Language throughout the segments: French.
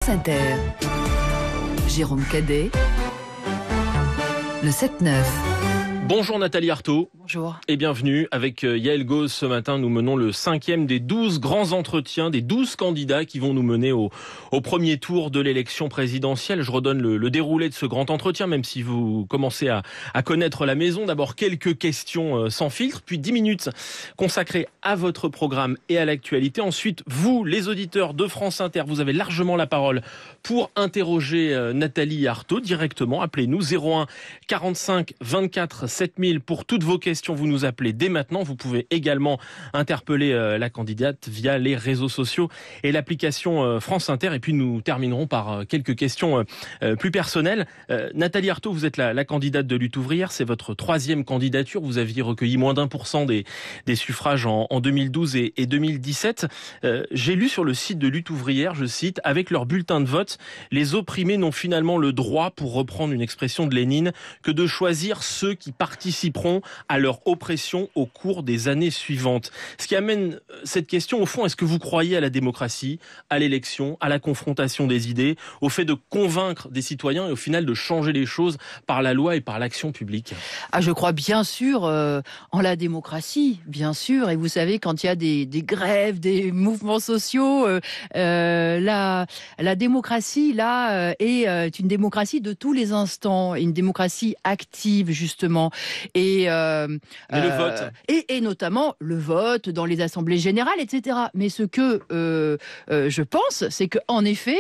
France Inter. Jérôme Cadet, le 7-9. Bonjour Nathalie Arthaud. Bonjour. Et bienvenue. Avec Yael Gauze, ce matin, nous menons le 5e des 12 grands entretiens, des 12 candidats qui vont nous mener au premier tour de l'élection présidentielle. Je redonne le déroulé de ce grand entretien, même si vous commencez à connaître la maison. D'abord, quelques questions sans filtre, puis 10 minutes consacrées à votre programme et à l'actualité. Ensuite, vous, les auditeurs de France Inter, vous avez largement la parole pour interroger Nathalie Arthaud directement. Appelez-nous 01 45 24 7000 pour toutes vos questions. Vous nous appelez dès maintenant. Vous pouvez également interpeller la candidate via les réseaux sociaux et l'application France Inter. Et puis nous terminerons par quelques questions plus personnelles. Nathalie Arthaud, vous êtes la candidate de Lutte ouvrière. C'est votre 3e candidature. Vous aviez recueilli moins d'1% des suffrages en 2012 et 2017. J'ai lu sur le site de Lutte ouvrière, je cite, « Avec leur bulletin de vote, les opprimés n'ont finalement le droit, pour reprendre une expression de Lénine, que de choisir ceux qui participeront à leur oppression au cours des années suivantes. » Ce qui amène cette question, au fond, est-ce que vous croyez à la démocratie, à l'élection, à la confrontation des idées, au fait de convaincre des citoyens et au final de changer les choses par la loi et par l'action publique ? Je crois bien sûr en la démocratie, bien sûr. Et vous savez, quand il y a des grèves, des mouvements sociaux, la démocratie, là, est une démocratie de tous les instants, une démocratie active, justement. Et le vote. Et notamment le vote dans les assemblées générales, etc. Mais ce que je pense, c'est qu'en effet,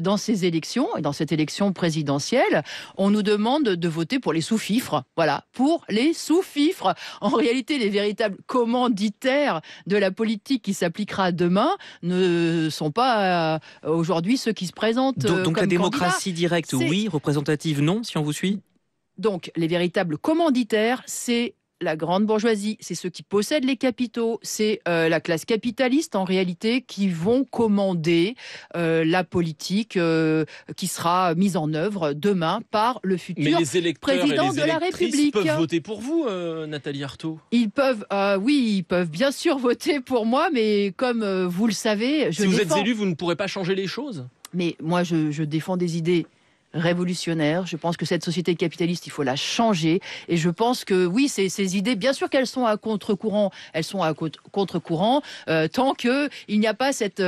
dans ces élections, et dans cette élection présidentielle, on nous demande de voter pour les sous-fifres. Voilà, pour les sous-fifres. En réalité, les véritables commanditaires de la politique qui s'appliquera demain ne sont pas aujourd'hui ceux qui se présentent donc comme la démocratie candidats. directe, oui, représentative, non, si on vous suit. Donc, les véritables commanditaires, c'est la grande bourgeoisie, c'est ceux qui possèdent les capitaux, c'est la classe capitaliste en réalité qui vont commander la politique qui sera mise en œuvre demain par le futur président de la République. Peuvent voter pour vous, Nathalie Arthaud ? Ils peuvent, oui, ils peuvent bien sûr voter pour moi, mais comme vous le savez, si vous êtes élu, vous ne pourrez pas changer les choses ? Mais moi, je défends des idées révolutionnaire. Je pense que cette société capitaliste, il faut la changer. Et je pense que oui, ces idées, bien sûr qu'elles sont à contre-courant. Elles sont à contre-courant tant que il n'y a pas cette,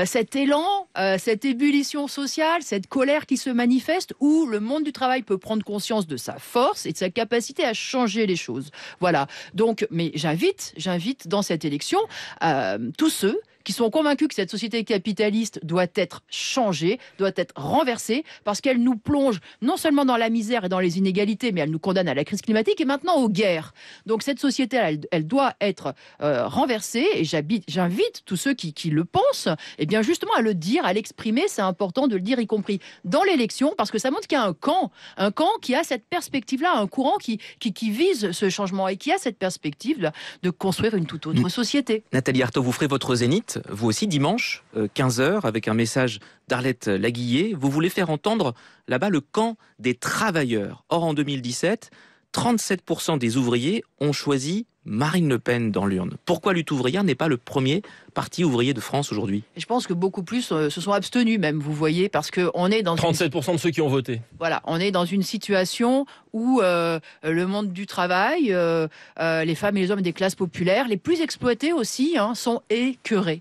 cet élan, cette ébullition sociale, cette colère qui se manifeste, où le monde du travail peut prendre conscience de sa force et de sa capacité à changer les choses. Voilà. Donc, mais j'invite dans cette élection tous ceux qui sont convaincus que cette société capitaliste doit être changée, doit être renversée, parce qu'elle nous plonge non seulement dans la misère et dans les inégalités, mais elle nous condamne à la crise climatique et maintenant aux guerres. Donc cette société, elle doit être renversée, et j'invite tous ceux qui le pensent, et bien justement à le dire, à l'exprimer. C'est important de le dire, y compris dans l'élection, parce que ça montre qu'il y a un camp qui a cette perspective-là, un courant qui vise ce changement et qui a cette perspective de construire une toute autre société. Nathalie Arthaud, vous ferez votre zénith, vous aussi, dimanche, 15h, avec un message d'Arlette Laguillet. Vous voulez faire entendre là-bas le camp des travailleurs. Or, en 2017, 37% des ouvriers ont choisi Marine Le Pen dans l'urne. Pourquoi Lutte ouvrière n'est pas le premier parti ouvrier de France aujourd'hui ? Je pense que beaucoup plus se sont abstenus même, vous voyez, parce qu'on est dans 37% de ceux qui ont voté. Voilà, on est dans une situation où le monde du travail, les femmes et les hommes des classes populaires, les plus exploités aussi, sont écœurés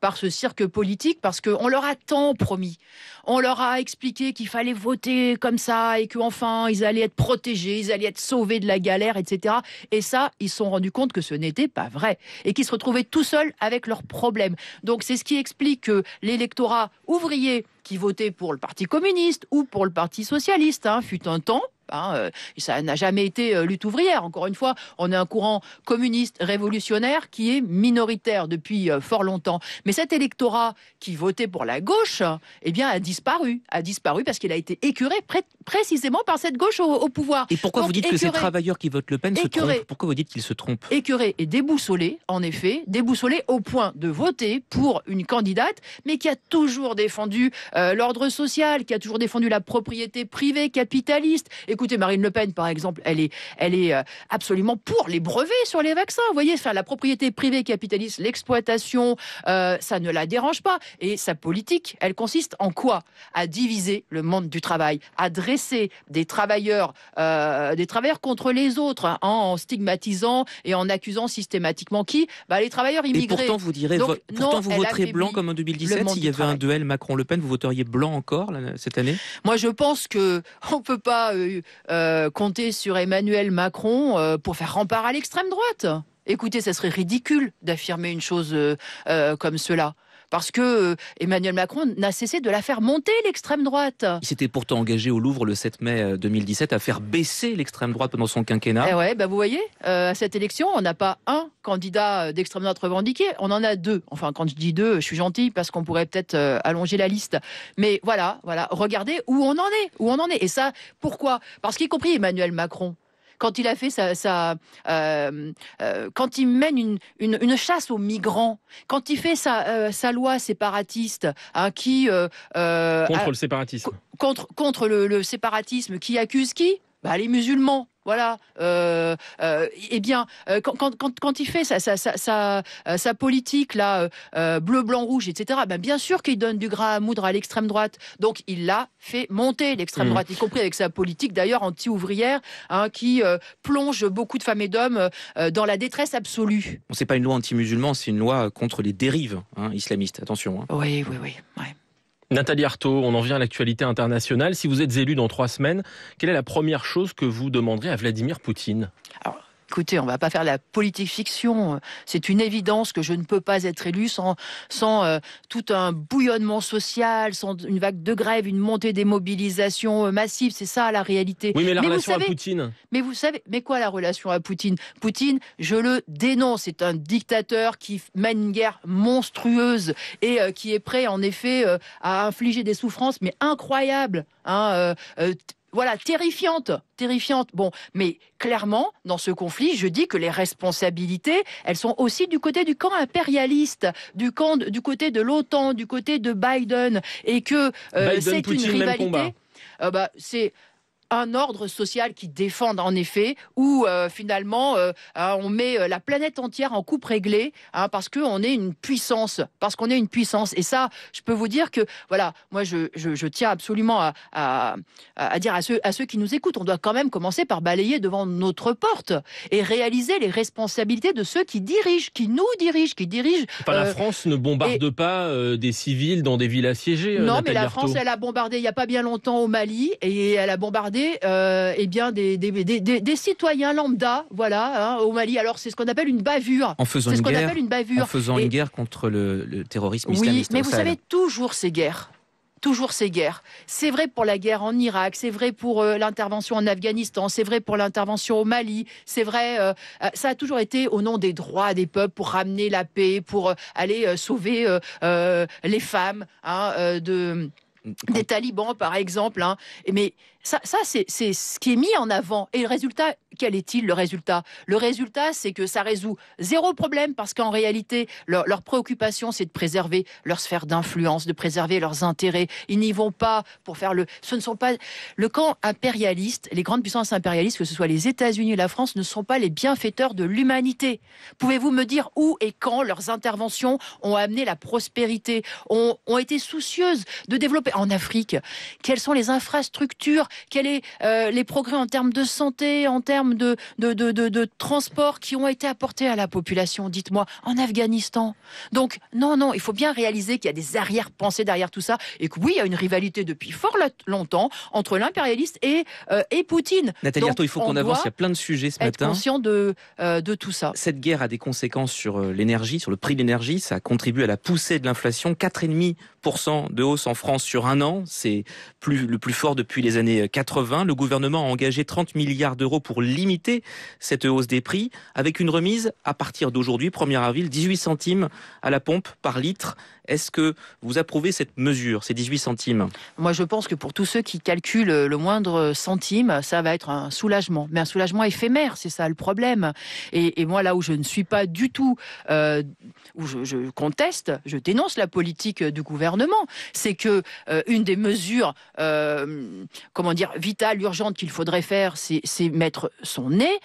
par ce cirque politique, parce qu'on leur a tant promis. On leur a expliqué qu'il fallait voter comme ça et qu'enfin, ils allaient être protégés, ils allaient être sauvés de la galère, etc. Et ça, ils se sont rendus compte que ce n'était pas vrai et qu'ils se retrouvaient tout seuls avec leurs problèmes. Donc, c'est ce qui explique que l'électorat ouvrier qui votait pour le Parti communiste ou pour le Parti socialiste, fut un temps, ça n'a jamais été Lutte ouvrière. Encore une fois, on a un courant communiste révolutionnaire qui est minoritaire depuis fort longtemps. Mais cet électorat qui votait pour la gauche, a disparu parce qu'il a été écœuré précisément par cette gauche au pouvoir. Et pourquoi vous dites que ces travailleurs qui votent Le Pen se trompent ? Pourquoi vous dites qu'ils se trompent ? Écœurés et déboussolés, en effet, au point de voter pour une candidate, mais qui a toujours défendu l'ordre social, qui a toujours défendu la propriété privée capitaliste, et Écoutez, Marine Le Pen, par exemple, elle est absolument pour les brevets sur les vaccins. Vous voyez, la propriété privée capitaliste, l'exploitation, ça ne la dérange pas. Et sa politique, elle consiste en quoi? À diviser le monde du travail, à dresser des travailleurs contre les autres, hein, en stigmatisant et en accusant systématiquement qui? Les travailleurs immigrés. Et pourtant, vous direz, Donc, pourtant vous elle voterez blanc affaiblit comme en 2017. S'il y avait un duel Macron-Le Pen, vous voteriez blanc encore là, cette année? Moi, je pense que on peut pas compter sur Emmanuel Macron pour faire rempart à l'extrême droite. Écoutez, ça serait ridicule d'affirmer une chose comme cela. Parce que Emmanuel Macron n'a cessé de la faire monter, l'extrême droite. Il s'était pourtant engagé au Louvre le 7 mai 2017 à faire baisser l'extrême droite pendant son quinquennat. Eh ouais, vous voyez, à cette élection, on n'a pas un candidat d'extrême droite revendiqué, on en a 2. Enfin, quand je dis 2, je suis gentille parce qu'on pourrait peut-être allonger la liste. Mais voilà, regardez où on en est. Et ça, pourquoi? Parce qu'y compris Emmanuel Macron, quand il a fait quand il mène une chasse aux migrants, quand il fait sa loi séparatiste, hein, qui contre le séparatisme, contre le séparatisme, qui accuse qui? Les musulmans. Voilà. Eh bien, quand il fait sa politique là, bleu, blanc, rouge, etc. Bien sûr qu'il donne du gras à moudre à l'extrême droite. Donc il l'a fait monter l'extrême droite, y compris avec sa politique d'ailleurs anti-ouvrière, hein, qui plonge beaucoup de femmes et d'hommes dans la détresse absolue. C'est pas une loi anti-musulman, c'est une loi contre les dérives islamistes. Attention. Hein. Oui. Ouais. Nathalie Arthaud, on en vient à l'actualité internationale. Si vous êtes élu dans 3 semaines, quelle est la première chose que vous demanderez à Vladimir Poutine? Alors, écoutez, on ne va pas faire la politique fiction. C'est une évidence que je ne peux pas être élu sans tout un bouillonnement social, sans une vague de grève, une montée des mobilisations massives. C'est ça la réalité. Oui, mais la relation à Poutine. Mais vous savez, quoi la relation à Poutine? Poutine, je le dénonce. C'est un dictateur qui mène une guerre monstrueuse et qui est prêt, en effet, à infliger des souffrances, mais incroyables. Terrifiante. Bon, mais clairement, dans ce conflit, je dis que les responsabilités, elles sont aussi du côté du camp impérialiste, du côté de l'OTAN, du côté de Biden, et que c'est Poutine, une même combat. rivalité. C'est un ordre social qui défend en effet, où finalement on met la planète entière en coupe réglée, parce qu'on est une puissance, Et ça, je peux vous dire que moi je tiens absolument à dire à ceux qui nous écoutent, on doit quand même commencer par balayer devant notre porte et réaliser les responsabilités de ceux qui nous dirigent. La France ne bombarde pas des civils dans des villes assiégées. Non, Nathalie mais la Arthaud. France, elle a bombardé il n'y a pas bien longtemps au Mali, et elle a bombardé des citoyens lambda, au Mali. Alors c'est ce qu'on appelle une bavure. En faisant une guerre contre le terrorisme islamiste. Oui, mais vous savez, toujours ces guerres. C'est vrai pour la guerre en Irak, c'est vrai pour l'intervention en Afghanistan, c'est vrai pour l'intervention au Mali, c'est vrai, ça a toujours été au nom des droits des peuples, pour ramener la paix, pour aller sauver les femmes des talibans, par exemple. Mais ça c'est ce qui est mis en avant. Et le résultat, quel est-il, le résultat? Le résultat, c'est que ça résout 0 problème, parce qu'en réalité, leur préoccupation, c'est de préserver leur sphère d'influence, de préserver leurs intérêts. Ils n'y vont pas pour faire ce ne sont pas le camp impérialiste, les grandes puissances impérialistes, que ce soit les États-Unis et la France, ne sont pas les bienfaiteurs de l'humanité. Pouvez-vous me dire où et quand leurs interventions ont amené la prospérité, ont été soucieuses de développer en Afrique? Quelles sont les infrastructures? Quels sont les progrès en termes de santé, en termes de transport qui ont été apportés à la population, dites-moi, en Afghanistan? Donc, non, il faut bien réaliser qu'il y a des arrière-pensées derrière tout ça, et que oui, il y a une rivalité depuis fort longtemps entre l'impérialiste et Poutine. Nathalie Arthaud, il faut qu'on avance, il y a plein de sujets ce matin. Être conscient de tout ça. Cette guerre a des conséquences sur l'énergie, sur le prix de l'énergie. Ça contribue à la poussée de l'inflation. 4,5% de hausse en France sur un an. C'est le plus fort depuis les années 80. Le gouvernement a engagé 30 milliards d'euros pour limiter cette hausse des prix, avec une remise à partir d'aujourd'hui, 1er avril, 18 centimes à la pompe par litre. Est-ce que vous approuvez cette mesure, ces 18 centimes ? Moi, je pense que pour tous ceux qui calculent le moindre centime, ça va être un soulagement. Mais un soulagement éphémère, c'est ça le problème. Et moi, là où je ne suis pas du tout, où je conteste, je dénonce la politique du gouvernement, c'est que une des mesures, vitales, urgentes qu'il faudrait faire, c'est mettre son nez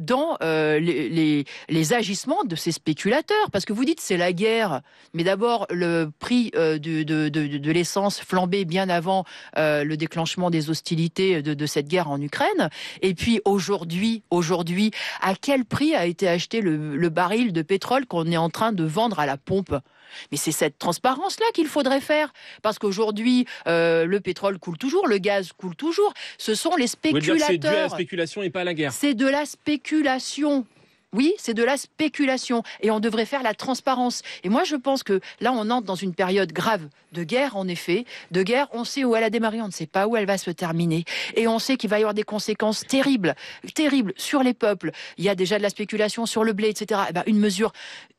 dans les agissements de ces spéculateurs. Parce que vous dites c'est la guerre, mais d'abord le prix de l'essence flambait bien avant le déclenchement des hostilités de cette guerre en Ukraine. Et puis aujourd'hui, à quel prix a été acheté le baril de pétrole qu'on est en train de vendre à la pompe ? Mais c'est cette transparence-là qu'il faudrait faire. Parce qu'aujourd'hui, le pétrole coule toujours, le gaz coule toujours. Ce sont les spéculateurs. Vous voulez dire que c'est dû à la spéculation et pas à la guerre ? C'est de la spéculation. Oui, c'est de la spéculation et on devrait faire la transparence. Et moi, je pense que là, on entre dans une période grave de guerre, en effet. De guerre, on sait où elle a démarré, on ne sait pas où elle va se terminer. Et on sait qu'il va y avoir des conséquences terribles sur les peuples. Il y a déjà de la spéculation sur le blé, etc. Eh ben, une mesure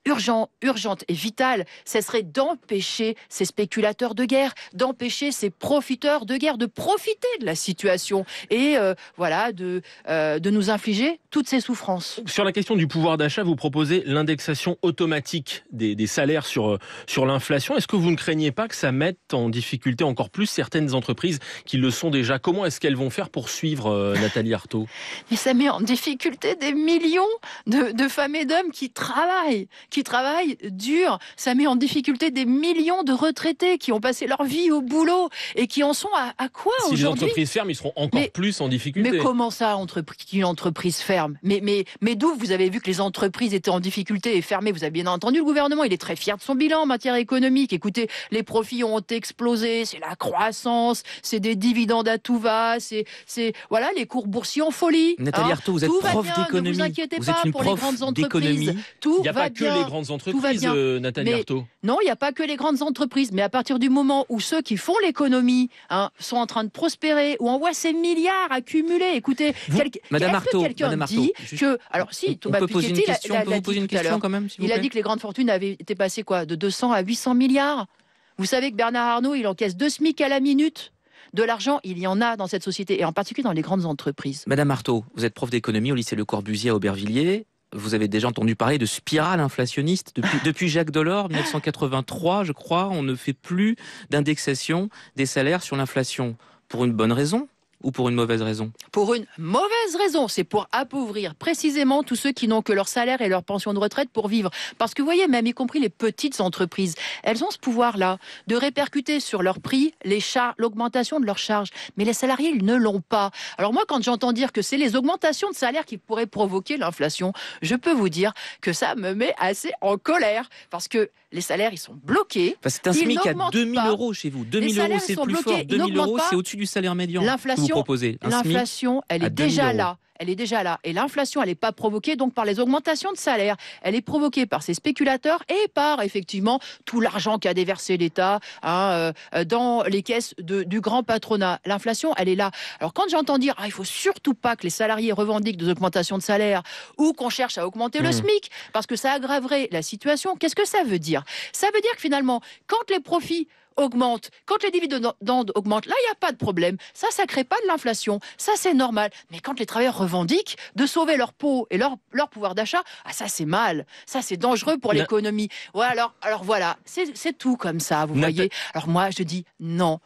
urgente et vitale, ce serait d'empêcher ces spéculateurs de guerre, d'empêcher ces profiteurs de guerre, de profiter de la situation et de nous infliger toutes ces souffrances. Sur la question du pouvoir d'achat, vous proposez l'indexation automatique des salaires sur l'inflation. Est-ce que vous ne craignez pas que ça mette en difficulté encore plus certaines entreprises qui le sont déjà ? Comment est-ce qu'elles vont faire pour suivre, Nathalie Arthaud ? Mais ça met en difficulté des millions de femmes et d'hommes qui travaillent dur. Ça met en difficulté des millions de retraités qui ont passé leur vie au boulot et qui en sont à quoi aujourd'hui ? Si les entreprises ferment, ils seront encore plus en difficulté. Mais comment ça, qu'une entreprise ferme ? Mais d'où vous avez vu que les entreprises étaient en difficulté et fermées ? Vous avez bien entendu le gouvernement, il est très fier de son bilan en matière économique. Écoutez, les profits ont explosé, c'est la croissance, c'est des dividendes à tout va, c'est les cours boursiers en folie. Nathalie Arthaud, vous êtes prof d'économie. Ne vous inquiétez vous êtes pas une pour les grandes entreprises. Il n'y a pas que les grandes entreprises, Nathalie Arthaud. Non, il n'y a pas que les grandes entreprises. Mais à partir du moment où ceux qui font l'économie sont en train de prospérer, où on voit ces milliards accumulés, écoutez, Madame Arthaud, dit que... Alors si, Thomas Piketty, il a dit que les grandes fortunes avaient été passées de 200 à 800 milliards. Vous savez que Bernard Arnault, il encaisse 2 SMIC à la minute. De l'argent, il y en a dans cette société, et en particulier dans les grandes entreprises. Madame Arthaud, vous êtes prof d'économie au lycée Le Corbusier à Aubervilliers. Vous avez déjà entendu parler de spirale inflationniste depuis Jacques Delors, 1983, je crois. On ne fait plus d'indexation des salaires sur l'inflation. Pour une bonne raison ou pour une mauvaise raison ? Pour une mauvaise raison, c'est pour appauvrir précisément tous ceux qui n'ont que leur salaire et leur pension de retraite pour vivre. Parce que vous voyez, même y compris les petites entreprises, elles ont ce pouvoir-là de répercuter sur leur prix l'augmentation de leurs charges. Mais les salariés, ils ne l'ont pas. Alors moi, quand j'entends dire que c'est les augmentations de salaire qui pourraient provoquer l'inflation, je peux vous dire que ça me met assez en colère. Parce que les salaires, ils sont bloqués. Enfin, c'est un SMIC à 2 000 euros chez vous. 2 000 euros, c'est le plus fort. 2 000 euros, c'est au-dessus du salaire médian. L'inflation, elle est déjà là. Elle est déjà là. Et l'inflation, elle n'est pas provoquée donc par les augmentations de salaire. Elle est provoquée par ces spéculateurs et par, effectivement, tout l'argent qu'a déversé l'État dans les caisses du grand patronat. L'inflation, elle est là. Alors, quand j'entends dire il faut surtout pas que les salariés revendiquent des augmentations de salaire ou qu'on cherche à augmenter le SMIC parce que ça aggraverait la situation, qu'est-ce que ça veut dire ? Ça veut dire que finalement, quand les profits augmente, quand les dividendes augmentent, là, il n'y a pas de problème. Ça crée pas de l'inflation. Ça, c'est normal. Mais quand les travailleurs revendiquent de sauver leur peau et leur pouvoir d'achat, ça, c'est mal. Ça, c'est dangereux pour l'économie. Ouais, alors voilà, c'est tout comme ça, vous voyez. Alors moi, je dis non,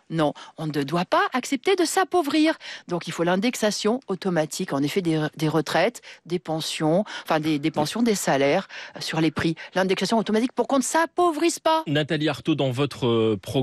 on ne doit pas accepter de s'appauvrir. Donc, il faut l'indexation automatique, en effet, des retraites, des pensions, des pensions, des salaires sur les prix. L'indexation automatique pour qu'on ne s'appauvrisse pas. Nathalie Arthaud, dans votre programme,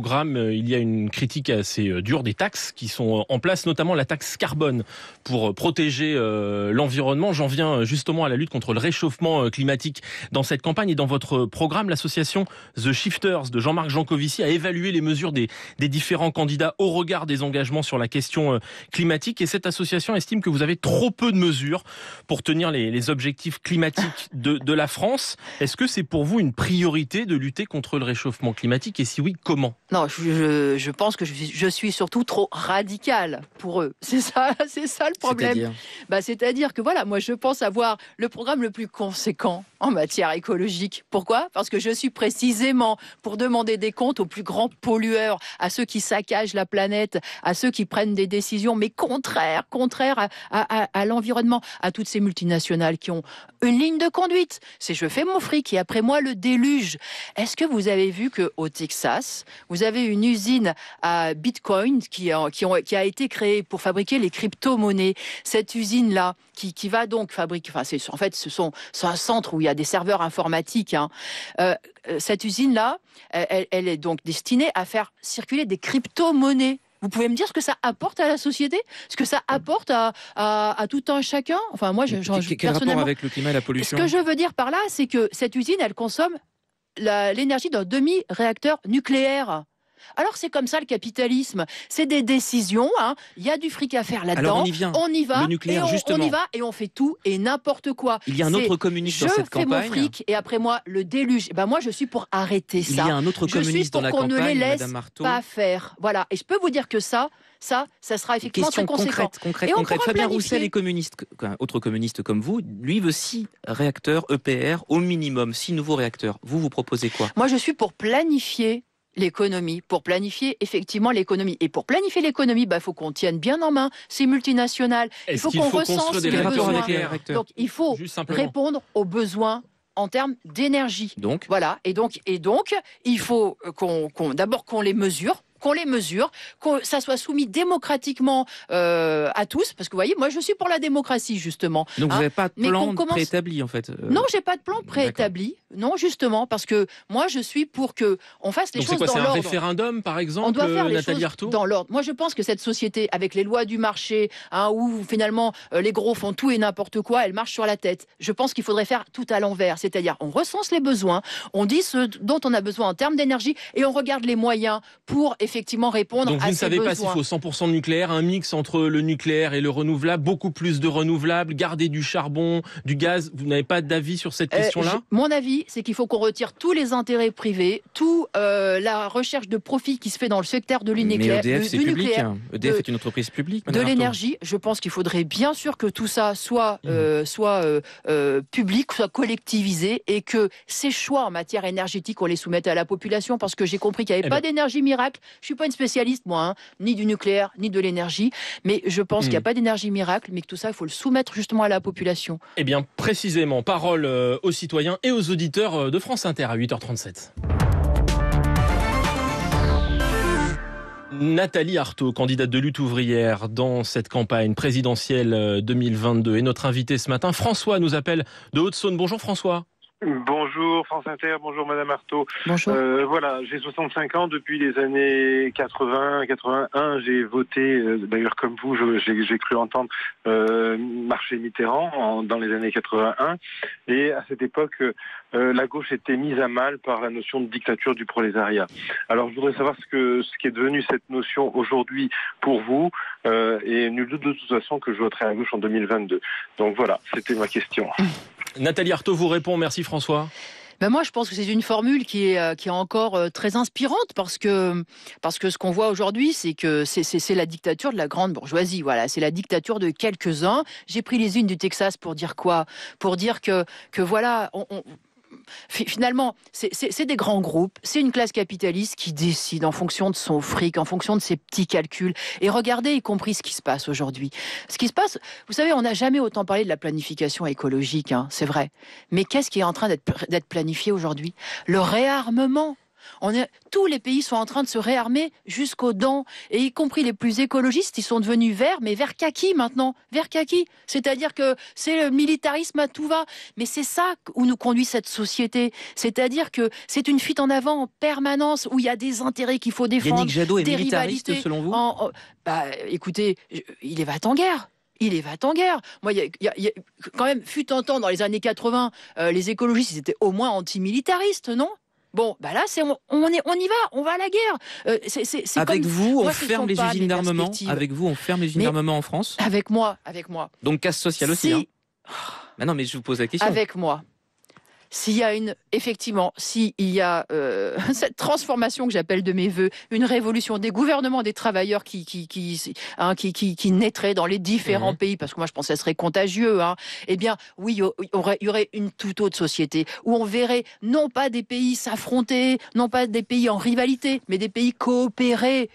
il y a une critique assez dure des taxes qui sont en place, notamment la taxe carbone pour protéger l'environnement. J'en viens justement à la lutte contre le réchauffement climatique dans cette campagne. Et dans votre programme, l'association The Shifters de Jean-Marc Jancovici a évalué les mesures des différents candidats au regard des engagements sur la question climatique. Et cette association estime que vous avez trop peu de mesures pour tenir les objectifs climatiques de la France. Est-ce que c'est pour vous une priorité de lutter contre le réchauffement climatique ? Et si oui, comment ? Non, je pense que je suis surtout trop radicale pour eux. C'est ça le problème. C'est-à-dire que voilà, moi je pense avoir le programme le plus conséquent en matière écologique. Pourquoi ? Parce que je suis précisément pour demander des comptes aux plus grands pollueurs, à ceux qui saccagent la planète, à ceux qui prennent des décisions mais contraires à l'environnement, à toutes ces multinationales qui ont une ligne de conduite. C'est je fais mon fric et après moi le déluge. Est-ce que vous avez vu qu'au Texas, vous avez une usine à Bitcoin qui a été créée pour fabriquer les crypto-monnaies. Cette usine-là, qui va donc fabriquer... Enfin, c'est un centre où il y a des serveurs informatiques. Cette usine-là, elle est donc destinée à faire circuler des crypto-monnaies. Vous pouvez me dire ce que ça apporte à la société ? Ce que ça apporte à tout un chacun ? Enfin, moi, quel rapport avec le climat et la pollution ? Ce que je veux dire par là, c'est que cette usine, elle consomme l'énergie d'un demi-réacteur nucléaire. Alors c'est comme ça le capitalisme, c'est des décisions, il y a du fric à faire là-dedans, on y va, le nucléaire, on y va et on fait tout et n'importe quoi. Il y a un autre communiste dans cette campagne. Je fais mon fric et après moi le déluge. Moi je suis pour arrêter ça. Il y a un autre communiste dans la campagne, Madame Arthaud. Je suis pour qu'on ne les laisse pas faire. Voilà, et je peux vous dire que ça sera effectivement très conséquent. Concrète. Fabien Roussel est communiste, autre communiste comme vous, lui veut 6 réacteurs EPR au minimum, 6 nouveaux réacteurs. Vous proposez quoi ? Moi je suis pour planifier l'économie, pour planifier effectivement l'économie. Et pour planifier l'économie, il faut qu'on tienne bien en main ces multinationales. Il faut qu'on recense les besoins. Donc il faut répondre aux besoins en termes d'énergie. Donc voilà. Et donc il faut d'abord qu'on les mesure. Que ça soit soumis démocratiquement à tous, parce que vous voyez, moi je suis pour la démocratie justement. Donc vous n'avez pas de plan préétabli en fait Non, j'ai pas de plan préétabli. Non, justement, parce que moi je suis pour que on fasse les choses dans l'ordre. C'est un référendum, par exemple, on doit faire Nathalie les Arthaud choses dans l'ordre. Moi je pense que cette société, avec les lois du marché, où finalement les gros font tout et n'importe quoi, elle marche sur la tête. Je pense qu'il faudrait faire tout à l'envers, c'est-à-dire on recense les besoins, on dit ce dont on a besoin en termes d'énergie et on regarde les moyens pour effectivement répondre à ces besoins. Donc vous ne savez pas s'il faut 100% de nucléaire, un mix entre le nucléaire et le renouvelable, beaucoup plus de renouvelables, garder du charbon, du gaz. Vous n'avez pas d'avis sur cette question-là ? Mon avis, c'est qu'il faut qu'on retire tous les intérêts privés, la recherche de profit qui se fait dans le secteur de l'nucléaire. Mais EDF, c'est public. EDF est une entreprise publique. De l'énergie, je pense qu'il faudrait bien sûr que tout ça soit public, soit collectivisé et que ces choix en matière énergétique, on les soumette à la population parce que j'ai compris qu'il n'y avait pas d'énergie miracle. Je suis pas une spécialiste, moi, ni du nucléaire, ni de l'énergie, mais je pense qu'il n'y a pas d'énergie miracle, mais que tout ça, il faut le soumettre justement à la population. Eh bien, précisément, parole aux citoyens et aux auditeurs de France Inter à 8h37. Nathalie Arthaud, candidate de lutte ouvrière dans cette campagne présidentielle 2022, est notre invitée ce matin. François nous appelle de Haute-Saône. Bonjour François. Bonjour France Inter, bonjour Madame Arthaud. Bonjour. Voilà, j'ai 65 ans, depuis les années 80-81, j'ai voté, d'ailleurs comme vous, j'ai cru entendre marcher Mitterrand dans les années 81, et à cette époque, la gauche était mise à mal par la notion de dictature du prolétariat. Alors je voudrais savoir ce qui est devenu cette notion aujourd'hui pour vous, et nul doute de toute façon que je voterai à gauche en 2022. Donc voilà, c'était ma question. Nathalie Arthaud vous répond. Merci François. Moi, je pense que c'est une formule qui est encore très inspirante parce que ce qu'on voit aujourd'hui, c'est que c'est la dictature de la grande bourgeoisie. Voilà, c'est la dictature de quelques-uns. J'ai pris les unes du Texas pour dire quoi ? Pour dire que voilà, finalement, c'est des grands groupes, c'est une classe capitaliste qui décide en fonction de son fric, en fonction de ses petits calculs. Et regardez, y compris ce qui se passe aujourd'hui. Ce qui se passe, vous savez, on n'a jamais autant parlé de la planification écologique, c'est vrai. Mais qu'est-ce qui est en train d'être planifié aujourd'hui ? Le réarmement. Tous les pays sont en train de se réarmer jusqu'aux dents, et y compris les plus écologistes, ils sont devenus verts, mais vert kaki maintenant, vert kaki. C'est-à-dire que c'est le militarisme à tout va. Mais c'est ça où nous conduit cette société. C'est-à-dire que c'est une fuite en avant en permanence, où il y a des intérêts qu'il faut défendre. Yannick Jadot est militariste selon vous ? Écoutez, il est va-t-en-guerre. Il est va-t-en-guerre. Moi, il y a quand même, fut un temps dans les années 80, les écologistes, ils étaient au moins antimilitaristes, non ? Bon, là, on y va, on va à la guerre. Avec vous, on ferme les usines d'armement. Avec vous, on ferme les usines d'armement en France. Avec moi. Donc casse sociale aussi. Non, mais je vous pose la question. Avec moi. s'il y a cette transformation que j'appelle de mes voeux, une révolution des gouvernements des travailleurs qui naîtrait dans les différents pays, parce que moi je pense que ça serait contagieux, eh bien oui, il y aurait une toute autre société où on verrait non pas des pays s'affronter, non pas des pays en rivalité, mais des pays coopérer,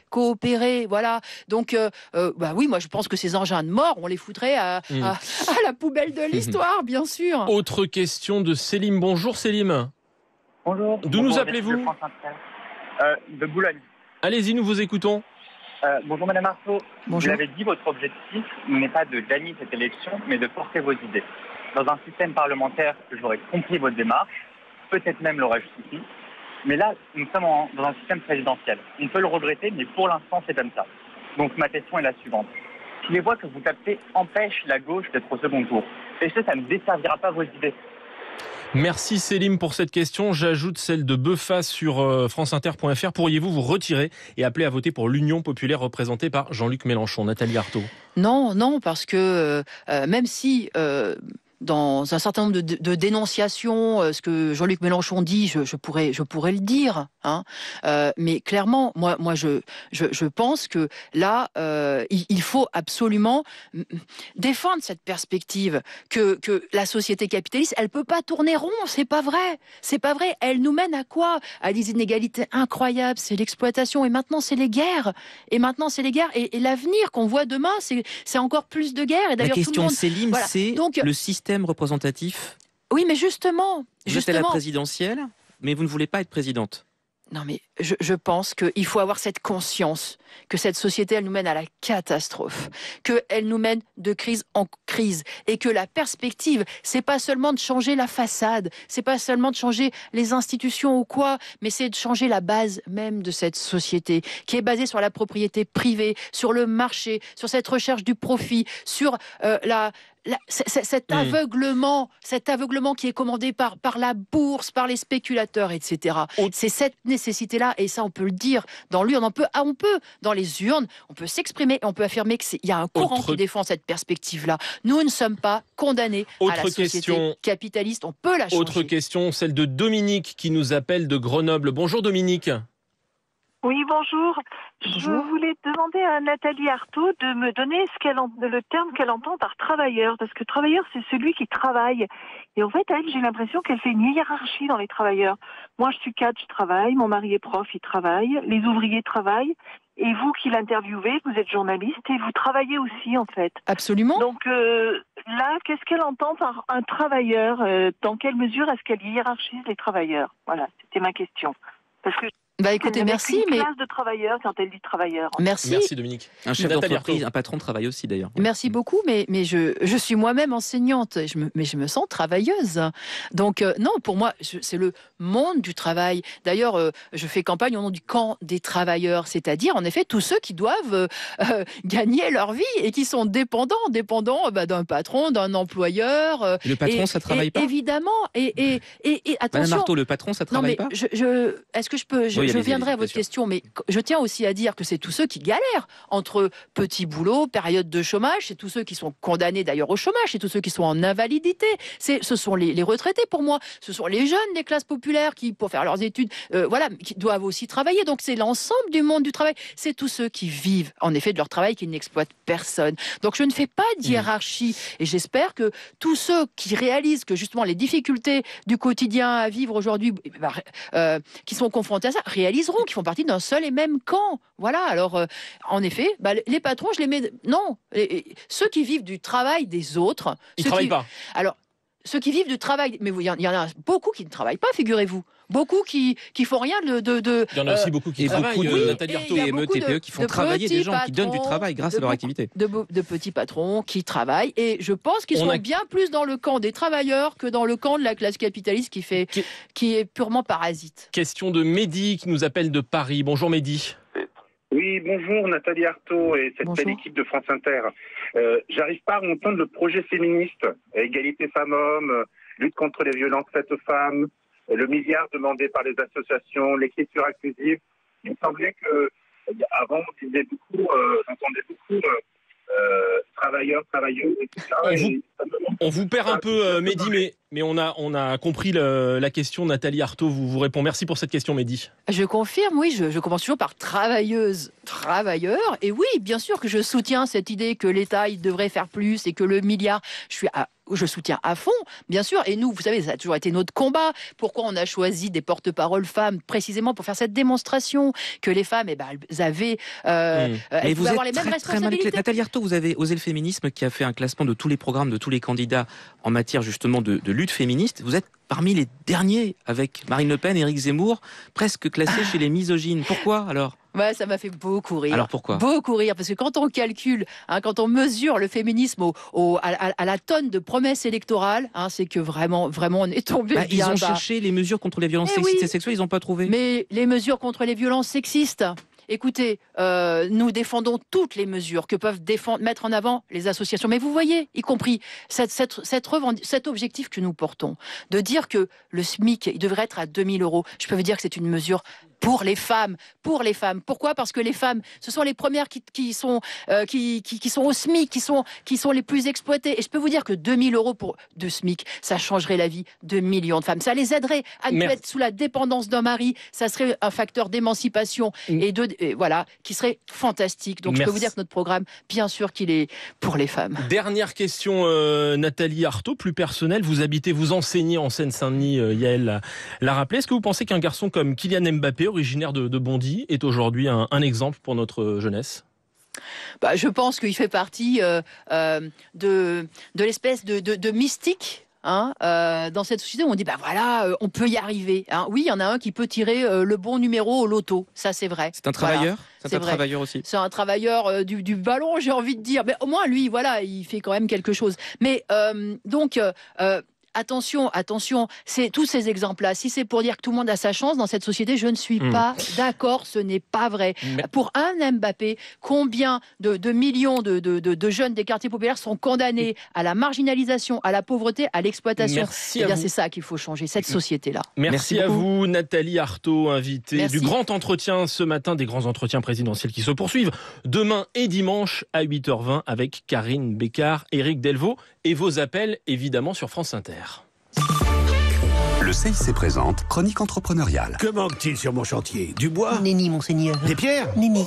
voilà. Donc oui, moi je pense que ces engins de mort, on les foutrait à la poubelle de l'histoire, bien sûr. Autre question de Célim. Bonjour Célim. Bonjour. D'où nous appelez-vous ? De Boulogne. Allez-y, nous vous écoutons. Bonjour Madame Artaud. Bonjour. Vous l'avez dit, votre objectif n'est pas de gagner cette élection, mais de porter vos idées. Dans un système parlementaire, j'aurais compris votre démarche, peut-être même l'aurais-je suivi. Mais là, nous sommes dans un système présidentiel. On peut le regretter, mais pour l'instant, c'est comme ça. Donc ma question est la suivante. Si les voix que vous captez empêchent la gauche d'être au second tour, est-ce que ça ne desservira pas vos idées ? Merci Célim pour cette question. J'ajoute celle de Beufa sur franceinter.fr. Pourriez-vous vous retirer et appeler à voter pour l'Union populaire représentée par Jean-Luc Mélenchon ? Nathalie Arthaud. Non, parce que même si... dans un certain nombre de dénonciations, ce que Jean-Luc Mélenchon dit, je pourrais le dire, mais clairement, moi, je pense que là, il faut absolument défendre cette perspective que la société capitaliste, elle peut pas tourner rond, c'est pas vrai. Elle nous mène à quoi ? À des inégalités incroyables, c'est l'exploitation, et maintenant c'est les guerres, et l'avenir qu'on voit demain, c'est encore plus de guerres. Et La d'ailleurs, question, tout le monde, Célim, voilà. c'est Donc, le système représentatif. oui, mais justement, Vous êtes à la présidentielle, mais vous ne voulez pas être présidente. Non, mais je pense qu'il faut avoir cette conscience que cette société, elle nous mène à la catastrophe, qu'elle nous mène de crise en crise, et que la perspective, c'est pas seulement de changer la façade, c'est pas seulement de changer les institutions ou quoi, mais c'est de changer la base même de cette société, qui est basée sur la propriété privée, sur le marché, sur cette recherche du profit, sur cet aveuglement qui est commandé par la bourse, par les spéculateurs, etc. C'est cette nécessité-là, et ça on peut le dire dans l'urne, on peut dans les urnes, on peut s'exprimer, et on peut affirmer qu'il y a un courant qui défend cette perspective-là. Nous ne sommes pas condamnés à la société capitaliste, on peut la changer. Autre question, celle de Dominique qui nous appelle de Grenoble. Bonjour Dominique. Oui, bonjour. Je voulais demander à Nathalie Arthaud de me donner le terme qu'elle entend par travailleur, parce que travailleur, c'est celui qui travaille. Et en fait, elle, j'ai l'impression qu'elle fait une hiérarchie dans les travailleurs. Moi, je suis cadre, je travaille, mon mari est prof, il travaille, les ouvriers travaillent, et vous qui l'interviewez, vous êtes journaliste, et vous travaillez aussi, en fait. Absolument. Donc là, qu'est-ce qu'elle entend par un travailleur ? Dans quelle mesure est-ce qu'elle hiérarchise les travailleurs ? Voilà, c'était ma question. Parce que écoutez, merci, mais classe de travailleurs quand elle dit travailleur. Merci Dominique. Un chef d'entreprise, un patron travaille aussi d'ailleurs. Merci beaucoup, mais je suis moi-même enseignante, mais je me sens travailleuse. Donc non, pour moi, c'est le monde du travail. D'ailleurs, je fais campagne au nom du camp des travailleurs, c'est-à-dire en effet tous ceux qui doivent gagner leur vie et qui sont dépendants d'un patron, d'un employeur. Le patron, ça travaille pas. Évidemment, et attention. Madame Arthaud, le patron, ça travaille pas. Est-ce que je peux je viendrai à votre question, mais je tiens aussi à dire que c'est tous ceux qui galèrent entre petits boulots, période de chômage, c'est tous ceux qui sont condamnés d'ailleurs au chômage, c'est tous ceux qui sont en invalidité, ce sont les retraités pour moi, ce sont les jeunes des classes populaires qui, pour faire leurs études, qui doivent aussi travailler. Donc c'est l'ensemble du monde du travail, c'est tous ceux qui vivent en effet de leur travail, qui n'exploitent personne. Donc je ne fais pas de hiérarchie, et j'espère que tous ceux qui réalisent que justement les difficultés du quotidien à vivre aujourd'hui, qui sont confrontés à ça, réaliseront qu'ils font partie d'un seul et même camp. Voilà, alors en effet, les patrons, je les mets... Non, ceux qui vivent du travail des autres... Ils ne travaillent pas. Alors, ceux qui vivent du travail... Mais il y en a beaucoup qui ne travaillent pas, figurez-vous. Beaucoup qui font rien de... Il y en a aussi beaucoup qui travaillent, Nathalie Arthaud. PME, TPE qui font travailler des gens, qui donnent du travail grâce à leur activité. De petits patrons qui travaillent, et je pense qu'ils sont bien plus dans le camp des travailleurs que dans le camp de la classe capitaliste qui est purement parasite. Question de Mehdi qui nous appelle de Paris. Bonjour Mehdi. Oui, bonjour Nathalie Arthaud et cette belle équipe de France Inter. J'arrive pas à entendre le projet féministe, égalité femmes-hommes, lutte contre les violences faites aux femmes, le milliard demandé par les associations, l'écriture inclusive. Il me semblait que avant j'entendais beaucoup travailleurs, travailleuses, etc. On vous perd un peu, Mehdi, mais on a compris la question. Nathalie Arthaud vous répond. Merci pour cette question, Mehdi. Je confirme, oui, je commence toujours par travailleuse, travailleur. Et oui, bien sûr que je soutiens cette idée que l'État il devrait faire plus et que le milliard, je soutiens à fond, bien sûr. Et nous, vous savez, ça a toujours été notre combat. Pourquoi on a choisi des porte-paroles femmes précisément pour faire cette démonstration que les femmes, elles avaient, elles pouvaient avoir les mêmes responsabilités. Nathalie Arthaud, vous avez osé le féminisme qui a fait un classement de tous les programmes de tous les candidats en matière justement de lutte féministe. Vous êtes parmi les derniers avec Marine Le Pen et Éric Zemmour, presque classés chez les misogynes. Pourquoi alors ? Ouais, ça m'a fait beaucoup rire. Alors pourquoi ? Beaucoup rire, parce que quand on calcule, quand on mesure le féminisme à la tonne de promesses électorales, c'est que vraiment on est tombé bien ils ont bas. cherché les mesures contre les violences sexistes et sexuelles, ils n'ont pas trouvé. Mais les mesures contre les violences sexistes, écoutez, nous défendons toutes les mesures que peuvent mettre en avant les associations. Mais vous voyez, y compris cet objectif que nous portons, de dire que le SMIC il devrait être à 2 000 €. Je peux vous dire que c'est une mesure pour les femmes. Pourquoi ? Parce que les femmes, ce sont les premières qui sont au SMIC, qui sont les plus exploitées. Et je peux vous dire que 2 000 € de SMIC, ça changerait la vie de millions de femmes. Ça les aiderait à ne plus être sous la dépendance d'un mari. Ça serait un facteur d'émancipation qui serait fantastique. Donc je peux vous dire que notre programme, bien sûr qu'il est pour les femmes. Dernière question, Nathalie Arthaud, plus personnelle. Vous enseignez en Seine-Saint-Denis, Yael l'a rappelé. Est-ce que vous pensez qu'un garçon comme Kylian Mbappé, originaire de Bondy, est aujourd'hui un exemple pour notre jeunesse ? Je pense qu'il fait partie de l'espèce de mystique. Dans cette société où on dit on peut y arriver. Oui, il y en a un qui peut tirer le bon numéro au loto, ça c'est vrai. C'est un travailleur. Voilà. C'est un travailleur aussi. C'est un travailleur du ballon, j'ai envie de dire. Mais au moins lui, il fait quand même quelque chose. Mais attention, c'est tous ces exemples-là. Si c'est pour dire que tout le monde a sa chance dans cette société, je ne suis pas d'accord, ce n'est pas vrai. Pour un Mbappé, combien de millions de jeunes des quartiers populaires sont condamnés à la marginalisation, à la pauvreté, à l'exploitation ? C'est ça qu'il faut changer, cette société-là. Merci à vous, Nathalie Arthaud, invitée du grand entretien ce matin, des grands entretiens présidentiels qui se poursuivent demain et dimanche à 8h20 avec Karine Bécard, Éric Delvaux et vos appels évidemment sur France Inter. Le CIC présente Chronique entrepreneuriale. Que manque-t-il sur mon chantier ? Du bois ? Nenni, monseigneur. Des pierres ? Nenni.